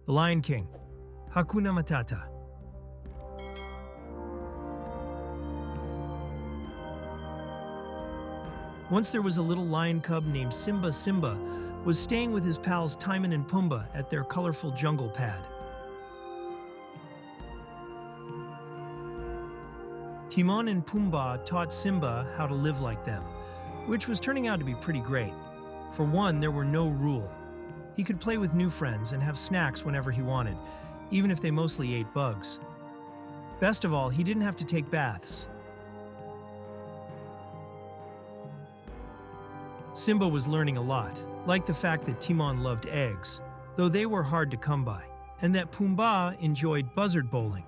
The Lion King, Hakuna Matata. Once there was a little lion cub named Simba. Simba was staying with his pals Timon and Pumbaa at their colorful jungle pad. Timon and Pumbaa taught Simba how to live like them, which was turning out to be pretty great. For one, there were no rules. He could play with new friends and have snacks whenever he wanted, even if they mostly ate bugs. Best of all, he didn't have to take baths. Simba was learning a lot, like the fact that Timon loved eggs, though they were hard to come by, and that Pumbaa enjoyed buzzard bowling,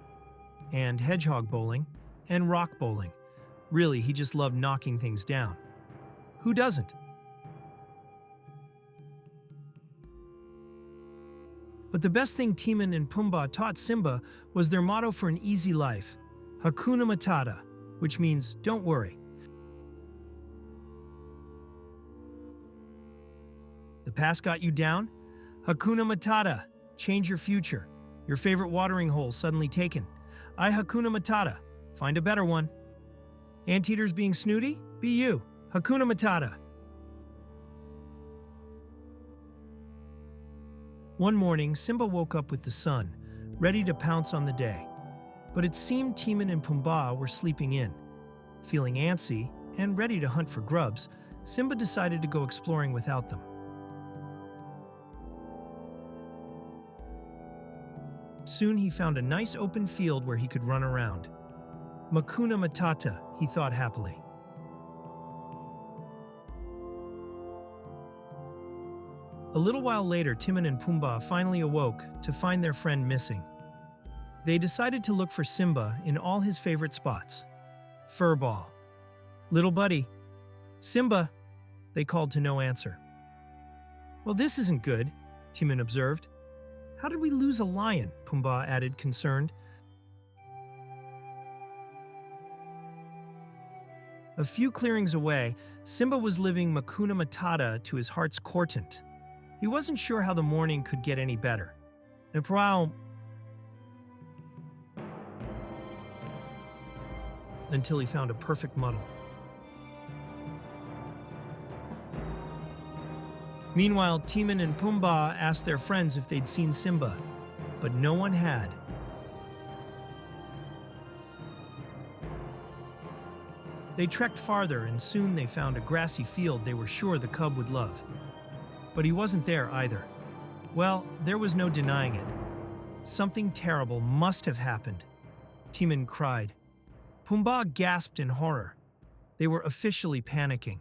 and hedgehog bowling, and rock bowling. Really, he just loved knocking things down. Who doesn't? But the best thing Timon and Pumbaa taught Simba was their motto for an easy life, Hakuna Matata, which means don't worry. The past got you down? Hakuna Matata, change your future. Your favorite watering hole suddenly taken. I Hakuna Matata, find a better one. Anteaters being snooty? Be you, Hakuna Matata. One morning, Simba woke up with the sun, ready to pounce on the day. But it seemed Timon and Pumbaa were sleeping in. Feeling antsy and ready to hunt for grubs, Simba decided to go exploring without them. Soon he found a nice open field where he could run around. Hakuna Matata, he thought happily. A little while later, Timon and Pumbaa finally awoke to find their friend missing. They decided to look for Simba in all his favorite spots. Furball. Little buddy. Simba, they called to no answer. Well, this isn't good, Timon observed. How did we lose a lion? Pumbaa added, concerned. A few clearings away, Simba was living Hakuna Matata to his heart's content. He wasn't sure how the morning could get any better. Until he found a perfect muddle. Meanwhile, Timon and Pumbaa asked their friends if they'd seen Simba, but no one had. They trekked farther, and soon they found a grassy field they were sure the cub would love. But he wasn't there either. Well, there was no denying it. Something terrible must have happened. Timon cried. Pumbaa gasped in horror. They were officially panicking.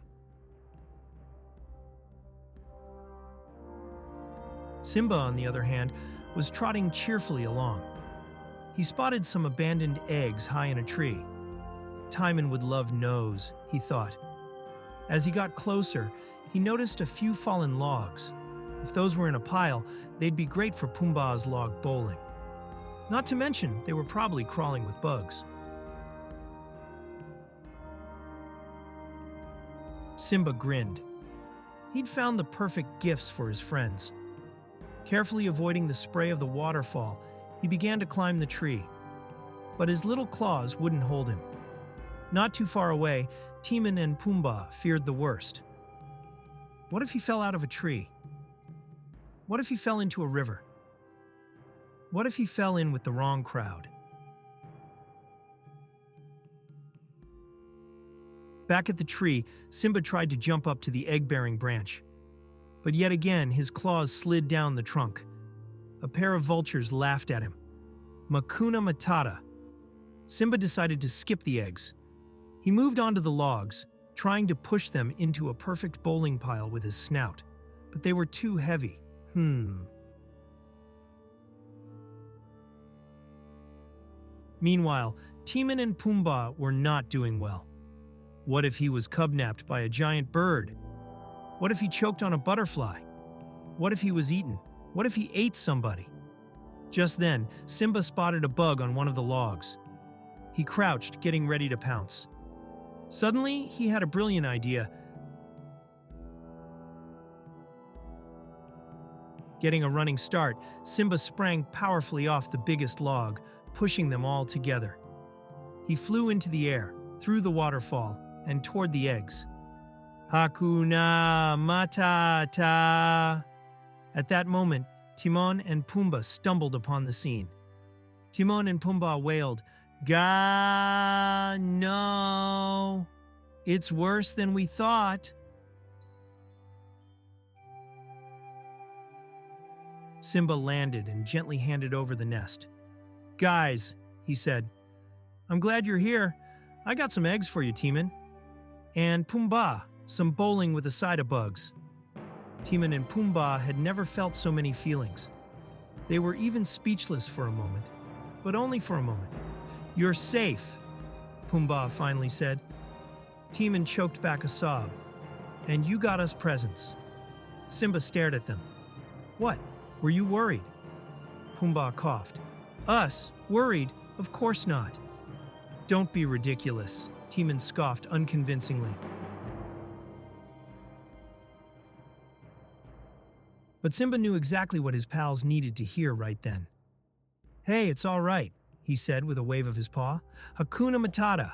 Simba, on the other hand, was trotting cheerfully along. He spotted some abandoned eggs high in a tree. Timon would love nose, he thought. As he got closer, he noticed a few fallen logs. If those were in a pile, they'd be great for Pumbaa's log bowling. Not to mention, they were probably crawling with bugs. Simba grinned. He'd found the perfect gifts for his friends. Carefully avoiding the spray of the waterfall, he began to climb the tree. But his little claws wouldn't hold him. Not too far away, Timon and Pumbaa feared the worst. What if he fell out of a tree? What if he fell into a river? What if he fell in with the wrong crowd? Back at the tree, Simba tried to jump up to the egg-bearing branch. But yet again, his claws slid down the trunk. A pair of vultures laughed at him. Hakuna Matata. Simba decided to skip the eggs. He moved onto the logs, trying to push them into a perfect bowling pile with his snout. But they were too heavy. Meanwhile, Timon and Pumbaa were not doing well. What if he was cubnapped by a giant bird? What if he choked on a butterfly? What if he was eaten? What if he ate somebody? Just then, Simba spotted a bug on one of the logs. He crouched, getting ready to pounce. Suddenly, he had a brilliant idea. Getting a running start, Simba sprang powerfully off the biggest log, pushing them all together. He flew into the air, through the waterfall, and toward the eggs. Hakuna Matata! At that moment, Timon and Pumbaa stumbled upon the scene. Timon and Pumbaa wailed, "Gah, no! It's worse than we thought." Simba landed and gently handed over the nest. "Guys," he said, "I'm glad you're here. I got some eggs for you, Timon. And Pumbaa, some bowling with a side of bugs." Timon and Pumbaa had never felt so many feelings. They were even speechless for a moment, but only for a moment. "You're safe," Pumbaa finally said. Timon choked back a sob. "And you got us presents." Simba stared at them. "What? Were you worried?" Pumbaa coughed. "Us? Worried? Of course not." "Don't be ridiculous," Timon scoffed unconvincingly. But Simba knew exactly what his pals needed to hear right then. "Hey, it's all right," he said with a wave of his paw. "Hakuna Matata.